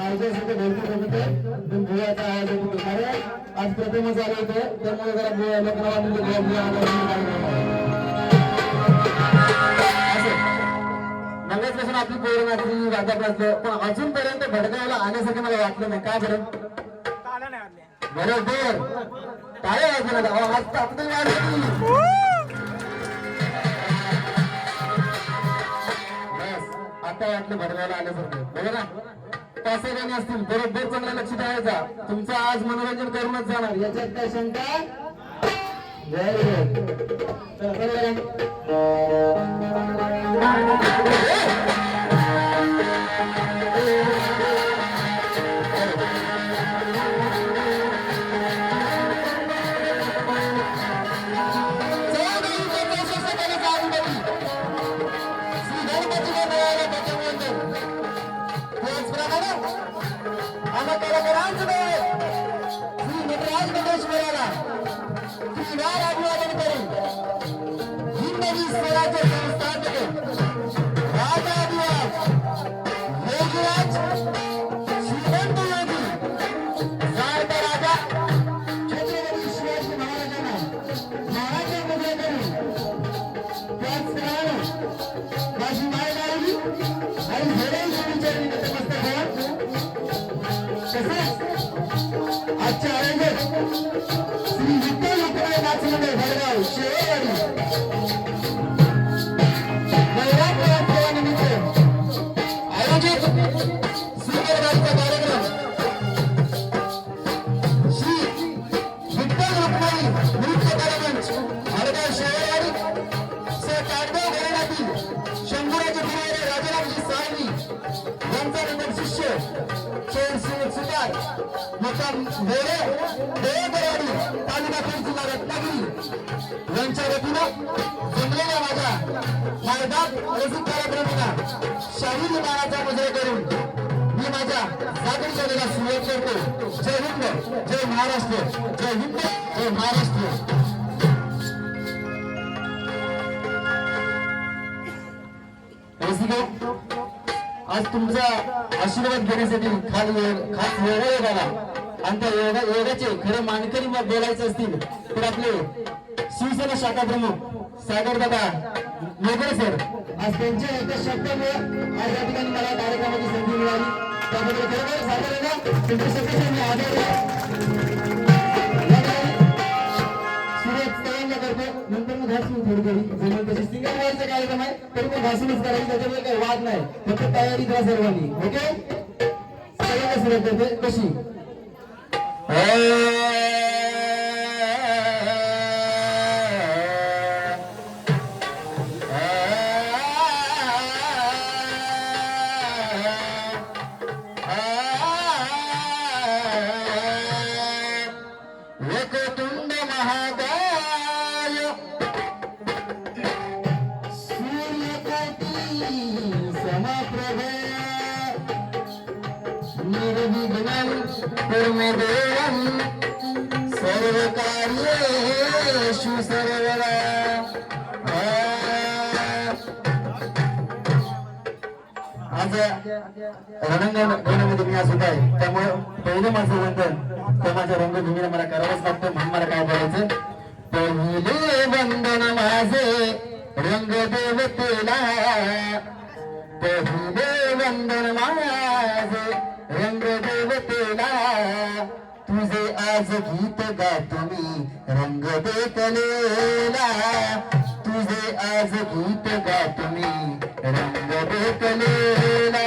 आयोजनासाठी भरपूर होते पण गोव्याचा आयोजन होतो कारण आज प्रथमच आले होते त्यामुळे जरा गोवा लोकांना नव्यापासून आपली पोरं राधापासून पण अजूनपर्यंत भडकायला आण्यासाठी मला वाटलं नाही का बरं बरोबर काय वाजलं आज आपली आता वाटलं भडकायला आल्यासारखं बघा ना पाच गाणी असतील बरोबर चांगला लक्ष द्यायचा तुमचं आज मनोरंजन करूनच जाणार याच्यात काय शंका आजच्या आयोजक श्री विठ्ठल रुक्मिणी नाचमंडळ भडगाव शेवाडी नवरात्रोत्सवानिमित्त आयोजित सुंदरगाचा कार्यक्रम श्री विठ्ठल रुक्मिणी नृत्य कार्यमंच भडगाव शेवाडी ताडगाव घराण्यातील शंभूराजे गुरुवारे राजारामजी साळवी यांचा नंतर शिष्य सुतार मुक्काम देवगराडी तालुका पेठ जिल्हा रत्नागिरी यांच्या वतीनं जमलेल्या माझ्या मार्गात रसिक कार्यक्रमांना शाहीर मानाचा मुजरा करून मी माझ्या सादर सभेला सुरुवात करतो. जय हिंद, जय महाराष्ट्र, जय हिंद, जय महाराष्ट्र. आज तुमचा आशीर्वाद घेण्यासाठी खास योग आला आणि त्या योगाचे खरे मानकरी मग बोलायचे असतील तर आपले शिवसेना शाखा प्रमुख सागर दादा मोगरे सर आज त्यांच्या एका शब्दामुळे आज या ठिकाणी मला कार्यक्रमाची संधी मिळाली त्याबद्दल खरोखर सागर दादा तुमच्या सगळ्यांचे मी आभार नंतर मग घासून थोडी जमेल तशी सिंगल वाईचा कार्यक्रम आहे तरी मग घासूनच करायची त्याच्यामुळे काही वाद नाही फक्त तयारी करा सर्वांनी ओके सगळ्यांना सुरुवात करते कशी सर्वकार्येषु सर्वदा आज रंगभूमीमध्ये मी आज होत आहे त्यामुळे पहिलं माझं वंदन तर माझ्या रंगभूमीला मला करावंच लागतं म्हणून मला काय बोलायचं पहिले वंदन माझे रंगदेवतेला पहिले वंदन माझे रंगदेवतेला तुझे आज गीत गातो मी रंग देखलेला तुझे आज गीत गातो मी रंग देखलेला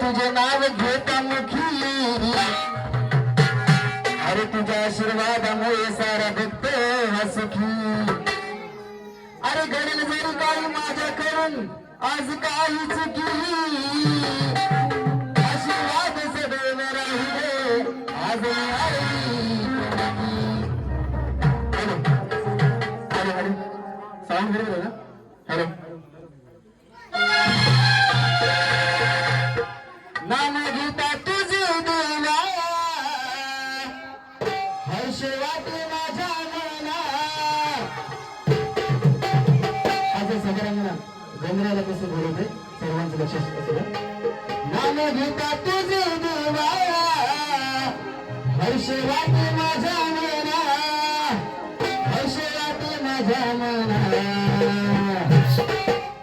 तुझे नाव घेता मुखी अरे तुझ्या आशीर्वादामुळे सारा भक्त हा सुखी अरे घडेल जरी काही माझ्याकडून आज काही चुकी आशीर्वाद सदैव राहिले आज हॅलो साऊंड बरोबर आहे ना हॅलो नाम घेता तुझे देवा हर्ष वाटे माझ्या मना आज सगळ्यांना गंगराला कसं बोलवते सर्वांचं लक्ष असतं नाम घेता तुझे देवा हर्ष वाटे माझ्या मना हर्ष वाटे माझ्या मना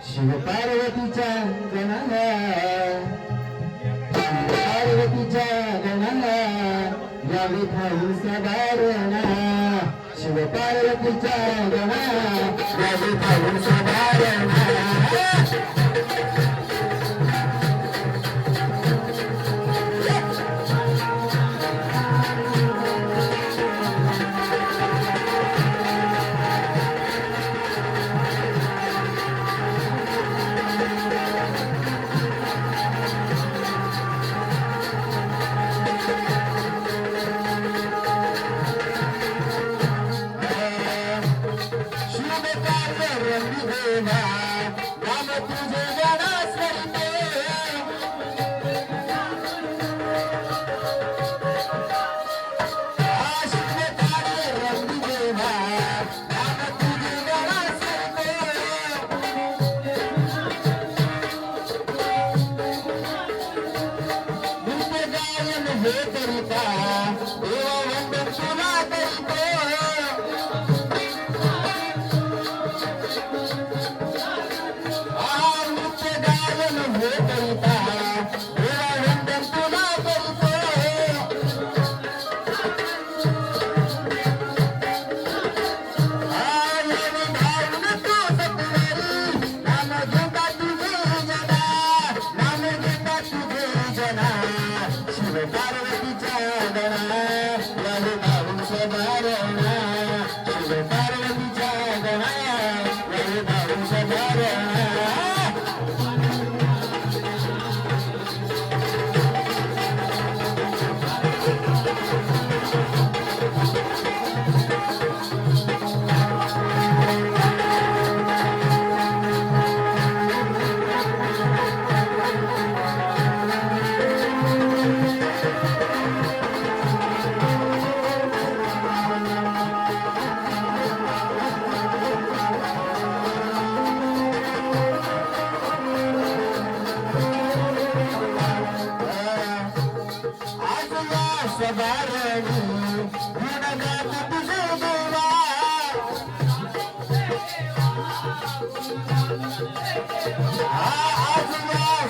शिव पार्वतीच्या गणाला पार्वतीच्या गणाला यावे खाऊन सदारणा शिव पार्वतीच्या गणा यावे खाऊन सदारणा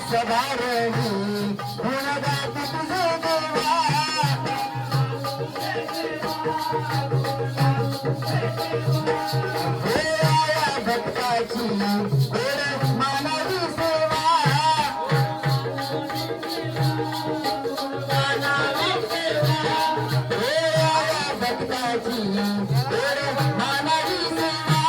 सभारणी गुणगात तुझे देवा हे आया भक्ताची गोड मानवी सेवा हे आया भक्ताची गोड मानवी सेवा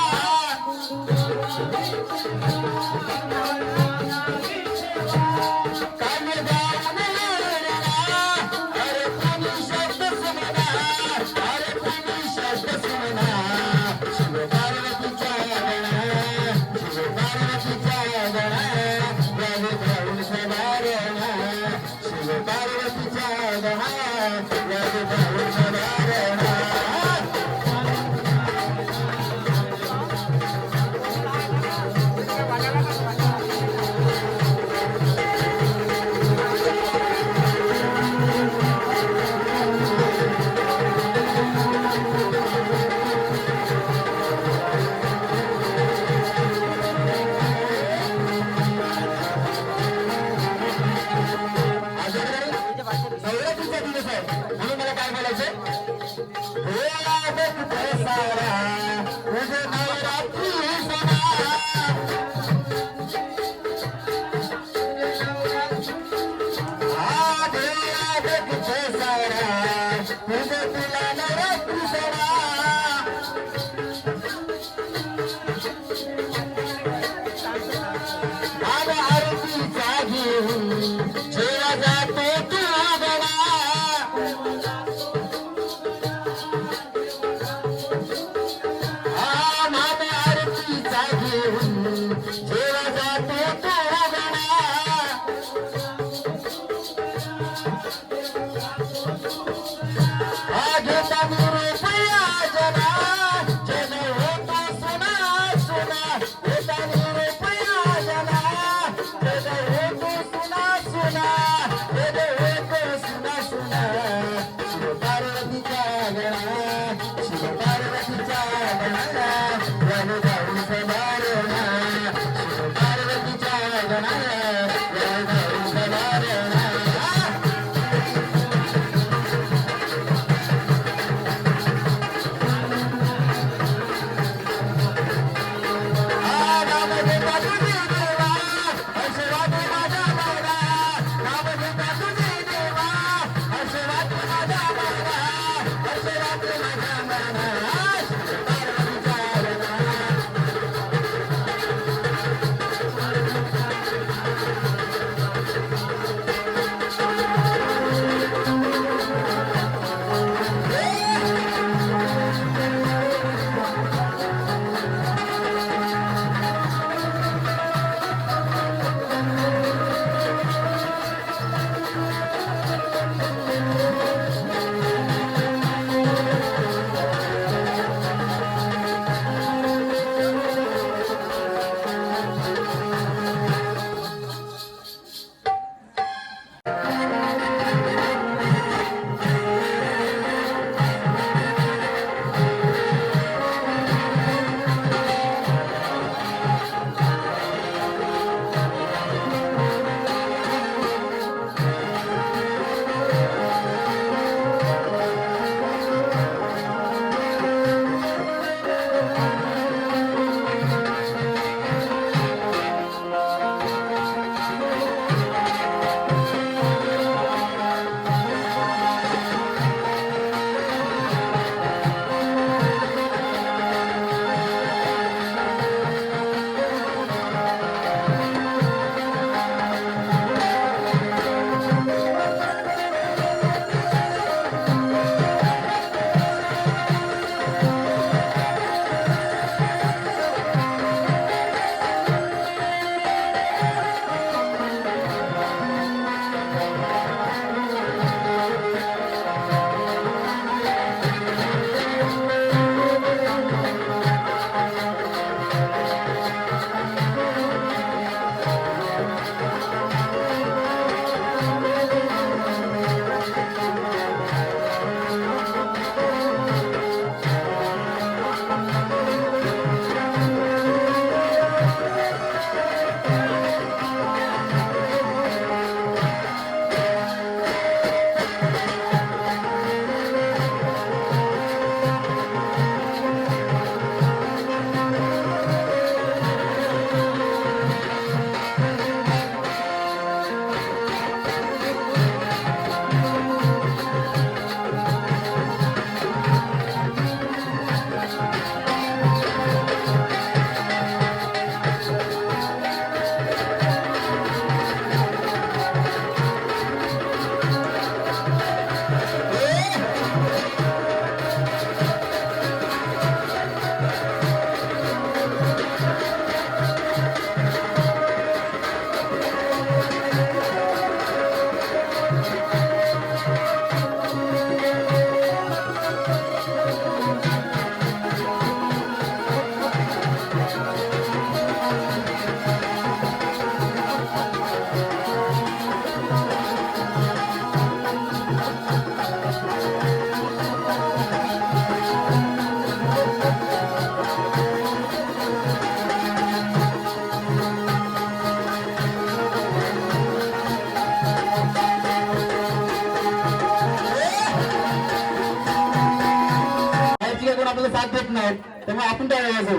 नवरात्रीचा दिवस आहे म्हणून मला काय बोलायचंय नवरात्री तुला नवरात्री सणा आरतीचा घेऊन जेव्हा जातो साथ देत नाहीत तेव्हा आपण टाळ्या जाऊ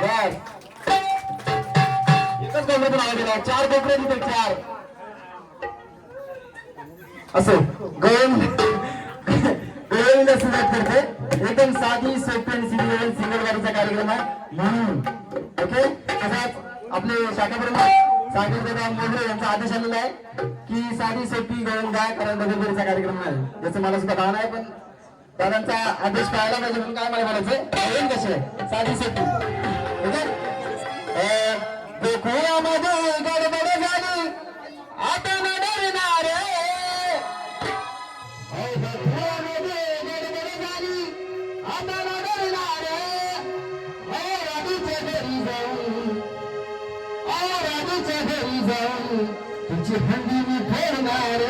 बस एकच कोपऱ्यातून आवाज दिला 4 कोपरे तिथे 4 असं गवळीला सुरुवात करते एकदम साधी सोपी आणि सिंगल वारीचा कार्यक्रम आहे म्हणून ओके तसाच आपले शाखाप्रमुख सागर दादा मोगरे यांचा आदेश आलेला आहे की साधी सोपी गवळण गाय कारण डबलबरीचा कार्यक्रम आहे ज्याचं मला सुद्धा भावना आहे पण दादांचा आदेश पाळायला पाहिजे म्हणून काय मला म्हणायचं गवळण कशी आहे साधी सोपी ओके गोकुळामध्ये गडबड झाली आता न डरणार तुझी हंडी मी फोडणार राणीच्या घरी जाऊन तुझी हंडी मी फोडणार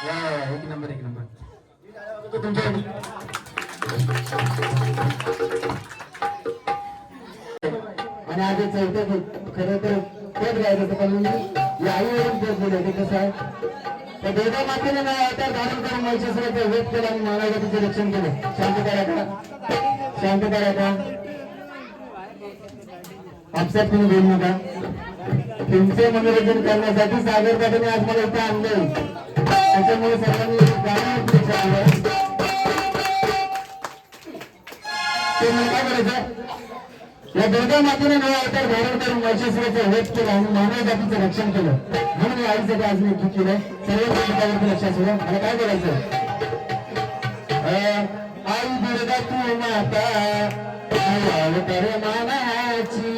एक नंबर एक नंबर तुमच्या आणि आज चौथं खरं तर तेच गायचं होतं पण मी आईवरून तेच दिलं ते कसं आहे तर देवा मातेने नाही अवतार धारण करून महिषासुराचा वध केला आणि मानवजातीचे रक्षण केलं. शांतता राखा शांतता राखा आपसात तुम्ही बोलू नका. तुमचे मनोरंजन करण्यासाठी सागर पाटील आज मला इथे आणलंय त्याच्यामुळे सर्वांनी गाणं ते मला काय करायचं या दुर्गा मातेने नवा अवतार धारण करून महिषासुराचा वध केला आणि मानव जातीचं रक्षण केलं म्हणून या आईसाठी आज मी गीत केलंय. सर्व गीतावरती लक्षात ठेवा. मला काय बोलायचं आई दुर्गा तू माता अवतार मानाची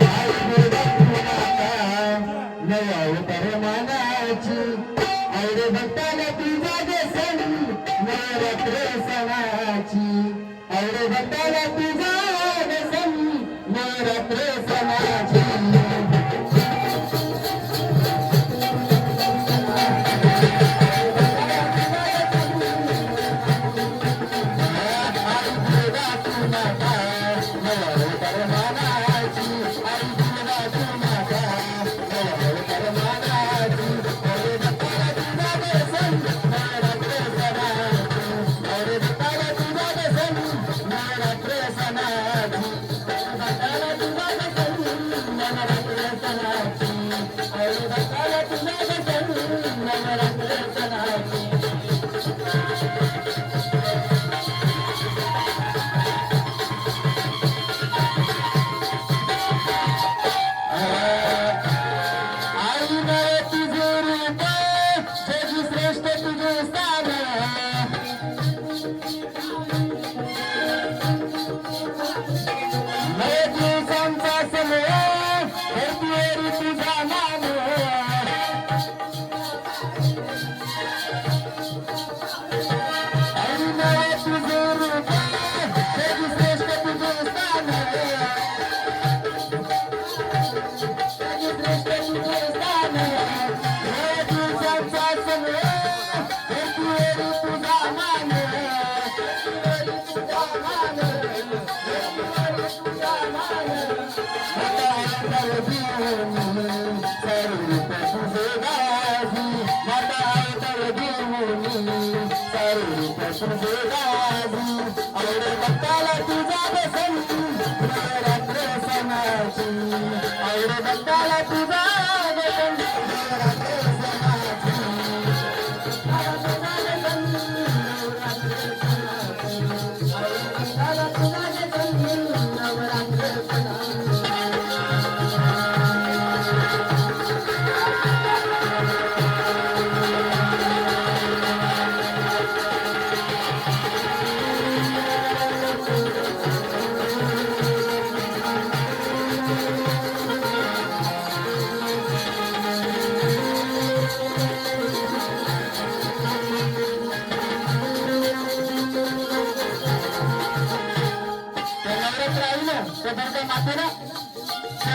आई दुर्गा तू माता नवा अवतार मानाची औरे भक्ताला तुझा सण नवरात्र सणाची औरे भक्ताला तुझा सण नवरात्र सणाची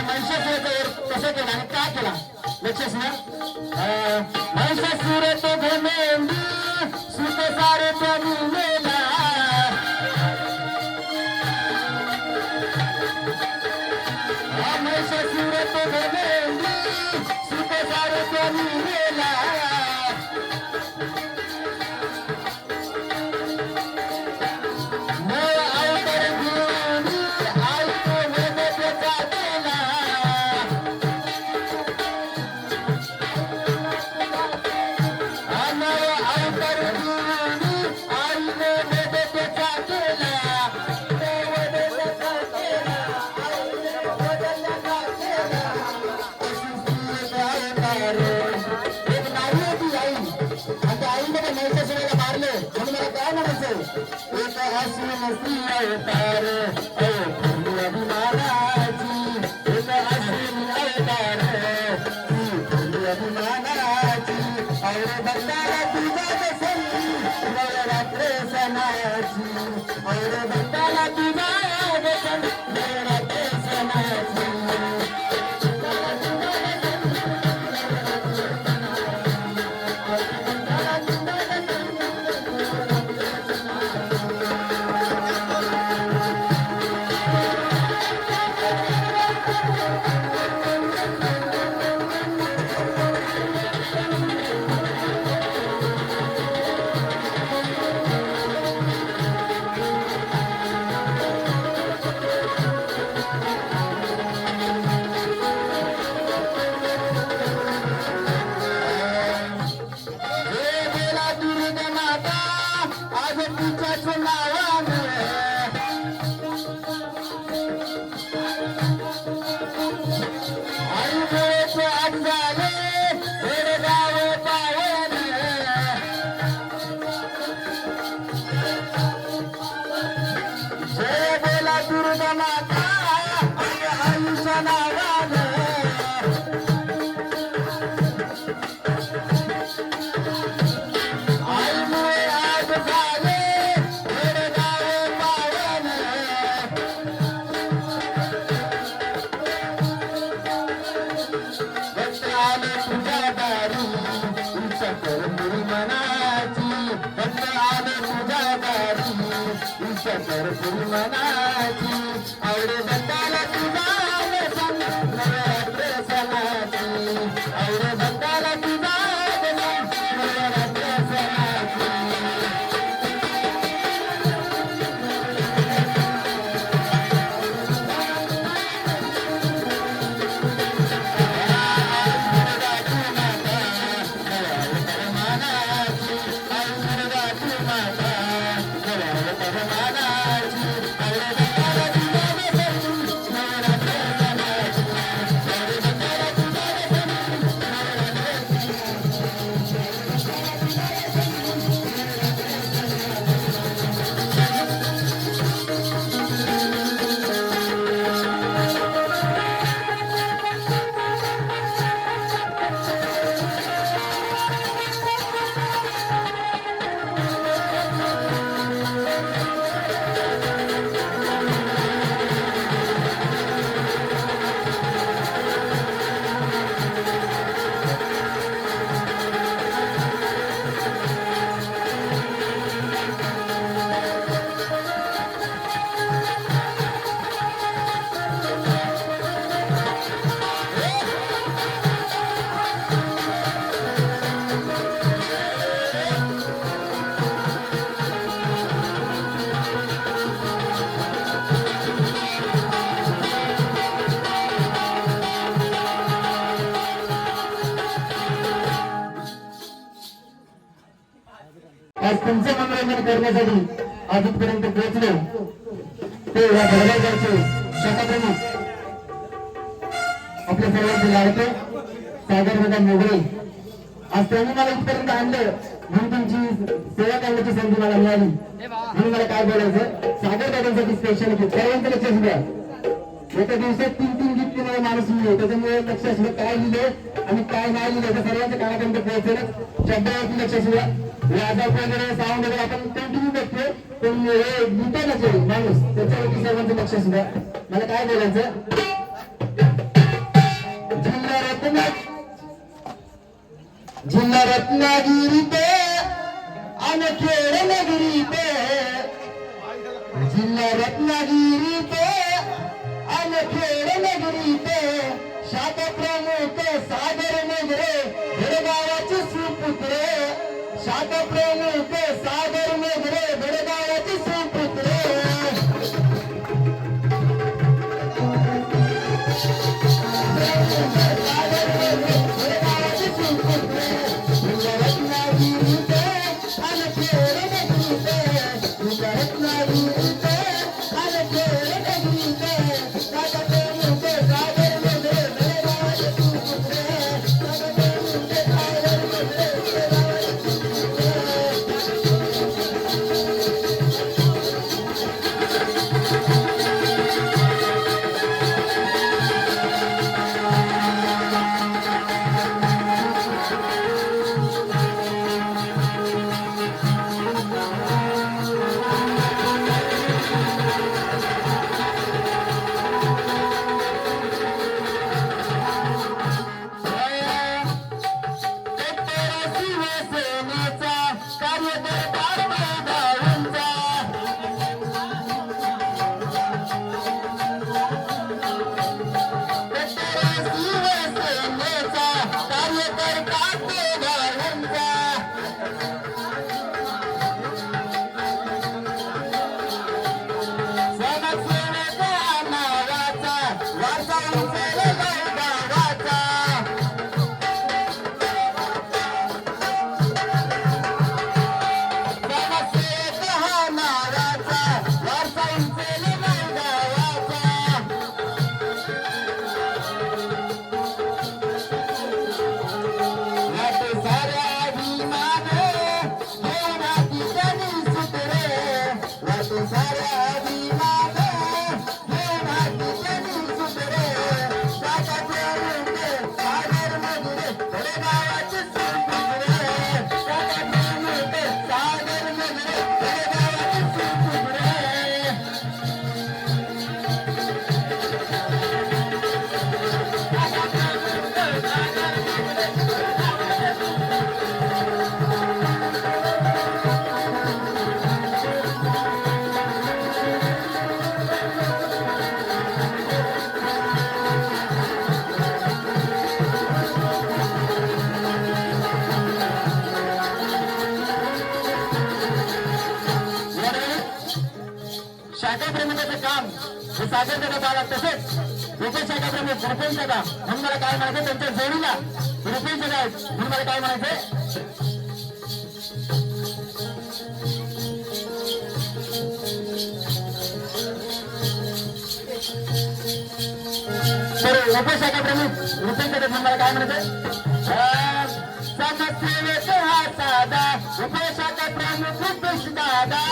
कसं केला आणि काय केला लक्षच ना महिषासुर तो घमेंडी सुत सारे प्रभू मेला महिषासुर तो घमेंडी सुत सारे प्रभू मेला अवतार अभिमानाची एक अश्विनी अवतार अभिमानाची और बंदारा तुझा दसन नवरात्र सणाची और बंदारा तुझा दसन नवरात्र सणाची दुर्गा माता आज तिच्याच नावाने आईमुळेच आज झाले गाव पावन जय बोला दुर्गा माता आईच्या नावाने भरपूर मनाची आवडे बंदाला तुझा नवरात्र सणाची आवडे बंदाला तुझा नवरात्र सणाची आज तुमचे मनोरंजन करण्यासाठी आज इथपर्यंत पोहोचले ते या भडगावचे शाखाप्रमुख आपल्या सर्वांचे लाडके सागर दादा मोगरे आज त्यांनी मला इथपर्यंत आणलं म्हणून तुमची सेवा करण्याची संधी मला मिळाली म्हणून मला काय बोलायचं सागर दादांसाठी स्पेशल गिफ्ट सर्वांचं लक्ष असू द्या एका दिवसात 3-3 गिफ्ट मला माणूस मिळेल त्याच्यामुळे लक्ष असलं काय लिहिलंय आणि काय नाही लिहिलंय तर सर्वांच्या कानापर्यंत पोहोचेल शब्दावरती लक्ष असू द्या राजा वगैरे साऊंड वगैरे आपण कंटिन्यू बघतोय पण हे लिहितानाच आहे माणूस त्याच्यावरती सर्वांचं लक्ष असू द्या मला काय बोलायचं जिल्हा रत्नागिरी ते आणि खेळ नगरी ते जिल्हा रत्नागिरी ते आणि खेळ नगरी ते शाखा प्रमुख सागर नगरे भडगावाचे सुपुत्र शाखा प्रमुख सागर नगरे भडगावाचे सुपुत्र सागर दादा आला तसेच उपशाखा प्रमुख रुपेश दादा म्हणून मला काय म्हणायचं त्यांच्या जोडीला रुपेश दादा आहेत म्हणून मला काय म्हणायचं तर उपशाखा प्रमुख रुपेश दादा म्हणून मला काय म्हणायचं समस्येत हा साधा उपशाखा प्रमुख रुपेश दादा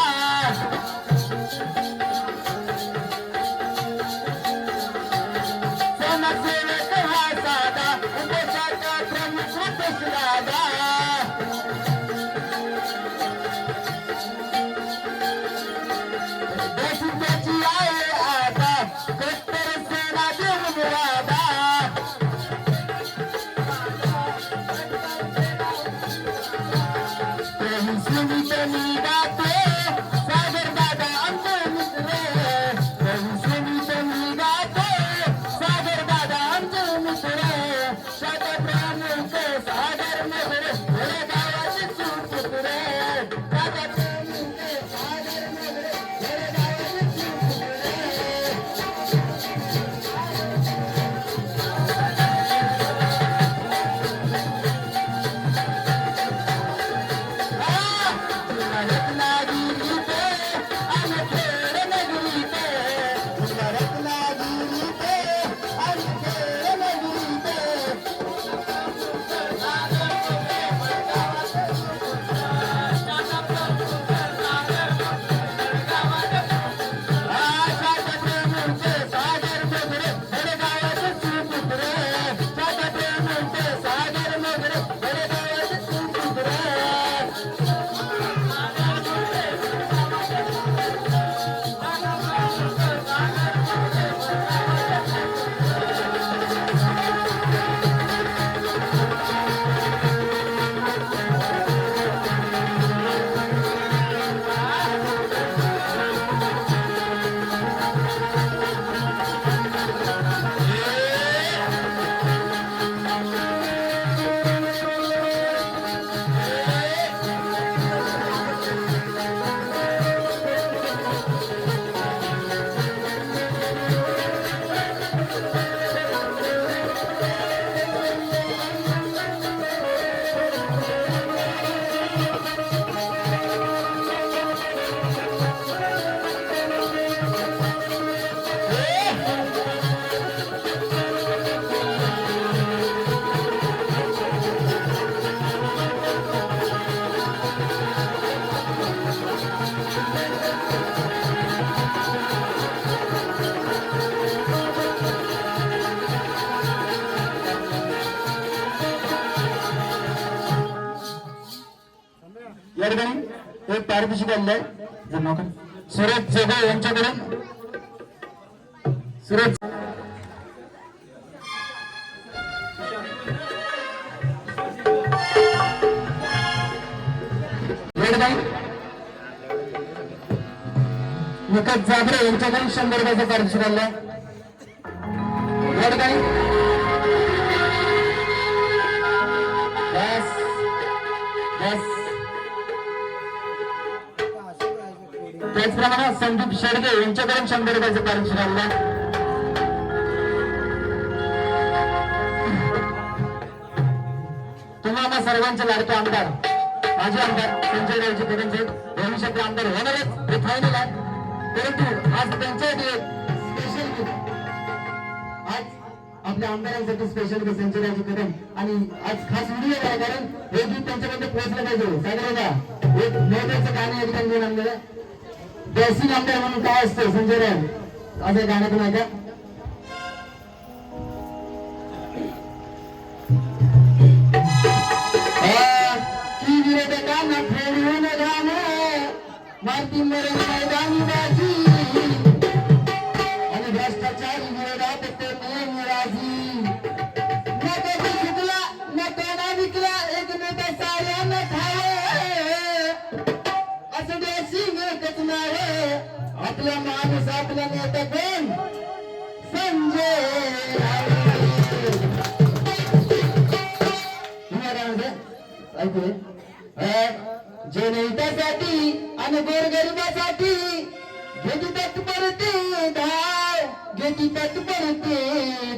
या ठिकाणी एक पारितोषिक आणलंय सुरेश जोगळे यांच्याकडून सुरेश निकट जाबरे यांच्याकडून 100 रुपयाचं पारितोषिक आणलंय या ठिकाणी त्याचप्रमाणे संदीप शेडगे यांच्याकडून 100 रुपयाचं पारितोषिक आणलं तुम्हाला सर्वांचे लाडके आमदार माजी आमदार संजय रावजी कदम भविष्यातले आमदार होणारच हे फायनल आहे परंतु आज त्यांच्यासाठी स्पेशल गिफ्ट आज आपल्या आमदारांसाठी स्पेशल गिफ्ट संजय रावजी कदम आणि आज खास व्हिडिओ आहे कारण हे गीत त्यांच्यापर्यंत पोहोचलं पाहिजे सागर दादा एक महत्वाचं गाणं या ठिकाणी घेऊन आणलेलं देसी आमदार म्हणून काय असतं संजय राव असं गाण्यातून आहे का की विरोधकांना फेडून गाणं मारती मरण मैदानी बाजी आणि भ्रष्टाचारी विरोधात ते राजी न कधी शिकला न कोणा विकला एक नेता साऱ्यांना ठावे असं देशी एकच नाव आपला माणूस आपला नेता कोण संजय ऐकूया जनहितासाठी आणि गोरगरिबासाठी घेतली तत्परती धाव घेती तत्परते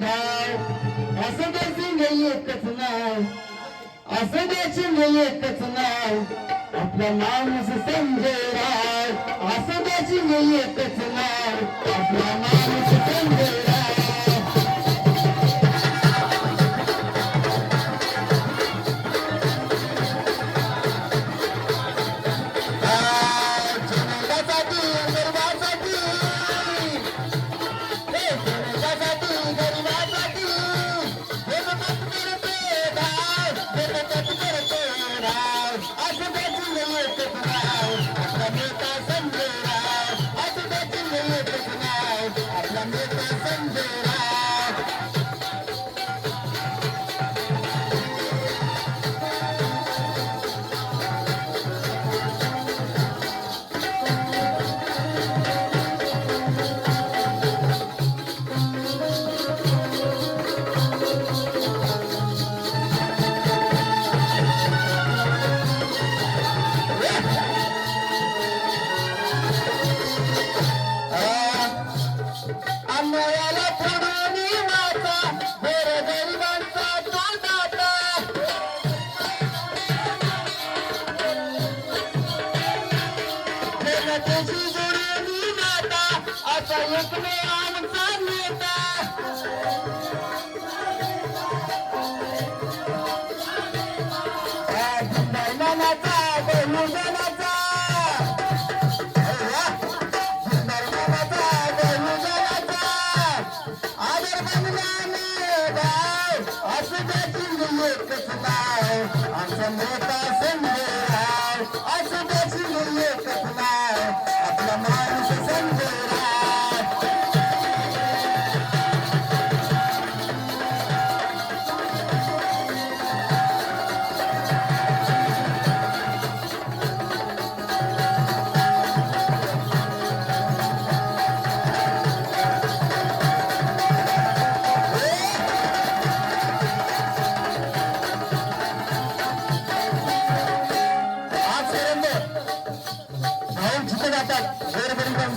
धाव असं द्यायचं नाही एकच नाव असं द्यायचं नाही एकच नाव आपला माणूस संजय राव असं द्यायचं नाही एकच नाव आपला माणूस संजय राव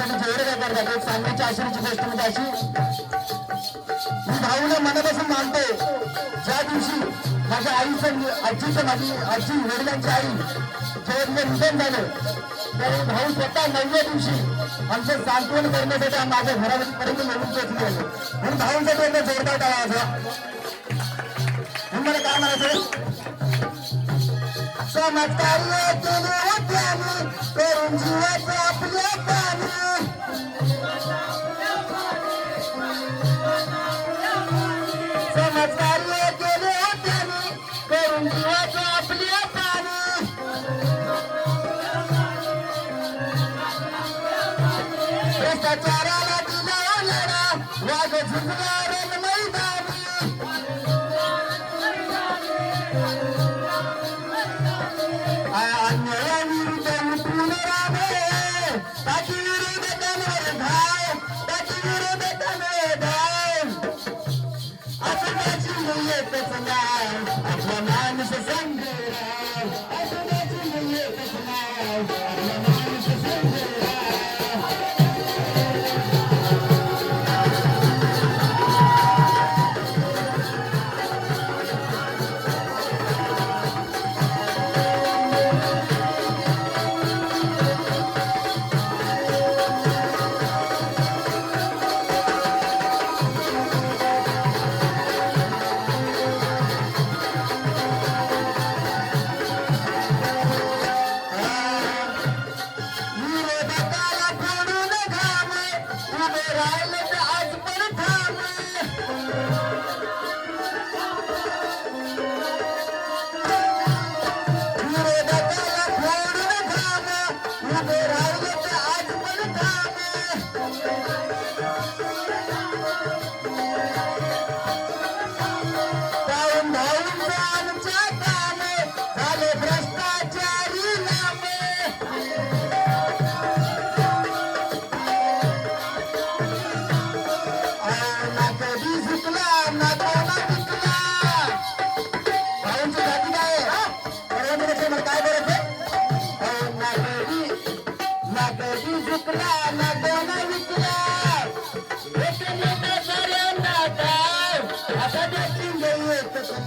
सांगण्याची आश्चर्याची गोष्ट म्हणजे अशी मी भाऊला मनापासून मानतो ज्या दिवशी माझ्या आईचं आजीचं माझी आजी वडिलांची आई जेव्हा निधन झालं त्यावेळी भाऊ स्वतः 9व्या दिवशी आमचं सांत्वन करण्यासाठी माझ्या घरापर्यंत निघून पोहोचले म्हणून भाऊंसाठी एकदा जोरदार टाळा म्हणून मला काय म्हणायचं चमत्कार केले होते करून जीवाचं आपल्या पाणी चमत्कार केले होते करून जीवाचं आपल्या पाणी भ्रष्टाचाराला दिला लढा वाघ झुंजणार मैदानी अन्यायाविरुद्ध उठून राहावे ताकी विरोधकांवर धाव ताकी विरोधकांवर धाव असं त्याची एकच नाव आपला माणूस संजय राव असं त्याची एकच नाव आपला माणूस संजय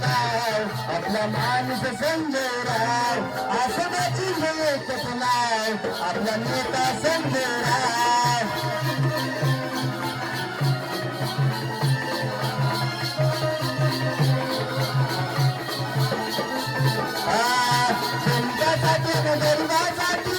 नाव आपला माणूस संजय राव आसमाची एकच नाव आपला नेता संजय राव जनतासाठी गरिबासाठी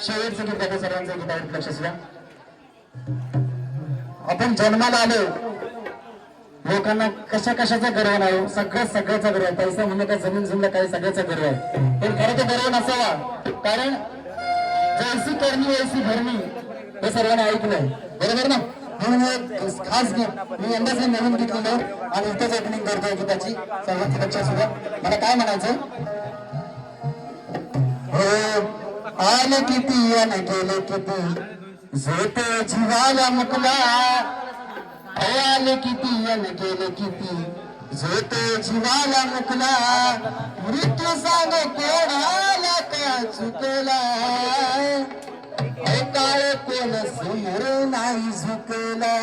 शेवटचं गीत आहे सर्वांचं गीतावर लक्ष द्या. आपण जन्माला आलो लोकांना कशा कशाचा गर्व नाही सगळ्याचा गर्व आहे. पैसा म्हणलं का जमीन जमीन काही सगळ्याचा गर्व आहे. पण खरं तर गर्व नसावा कारण जैसी करणी वैसी भरणी हे सर्वांनी ऐकलंय बरोबर ना. म्हणून एक खास गीत मी यंदाच नवीन गीत लिहिलं आणि इथेच ओपनिंग करतोय गीताची सर्वांची लक्ष सुद्धा. मला काय म्हणायचं आले किती आणि गेले किती झोते जीवाला मुकला आले किती आणि गेले किती झोते जीवाला मुकला मृत्यू सांग कोणाला का चुकला काळ कोण समोर नाही झुकला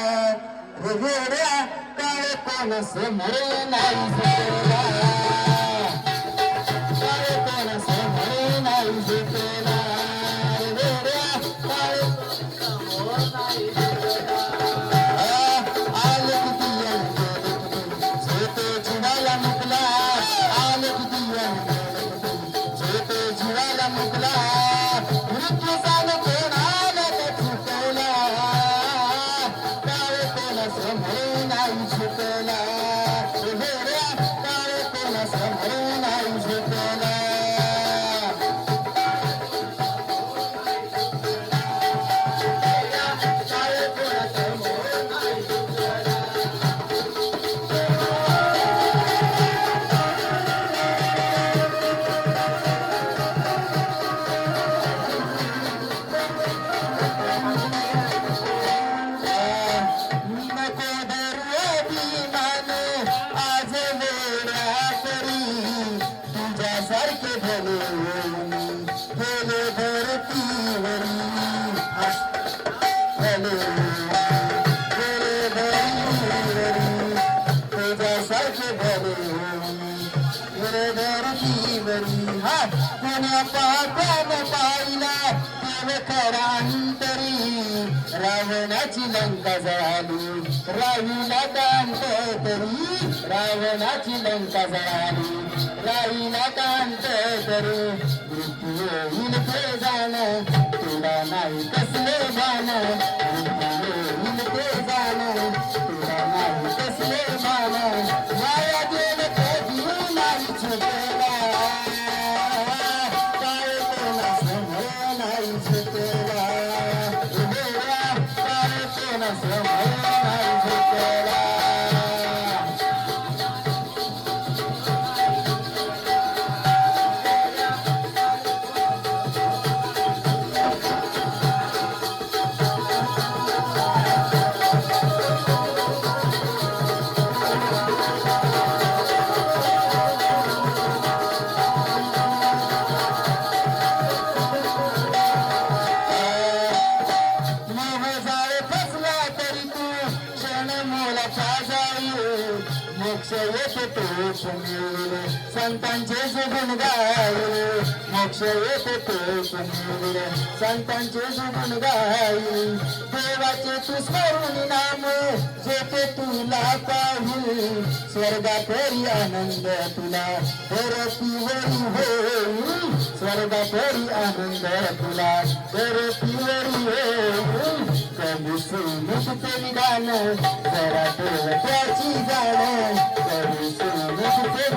वेगळ्या काळ कोण समोर नाही झुकला काळ कोण समोर नाही झुकला रावणाची लंका जळाली रावीला दांत तरी रावणाची लंका जळाली राहीला कांत तरी मृत्यू येईल ते जाणं तुला नाही कसले भान मृत्यू येईल ते जाणं तुला नाही कसले भान माया देव कधी नाही छुटेला काय कोणा समोर नाही छुटेला देवा काय कोणा समोर नाही छुटेला मोक्ष येते तोच मिळविले संतांचे सुगुण गायले मोक्ष येते तोच मिळविले संतांचे सुगुण गायले देवाचे तू स्मरून नाम जेथे तुला पाहिल स्वर्गातरी आनंद तुला धरतीवरी होईल स्वर्गातरी आनंद तुला धरतीवरी होईल कधी सुमुखते विधान जरा ठेव त्याची जाण कधी सुमुखते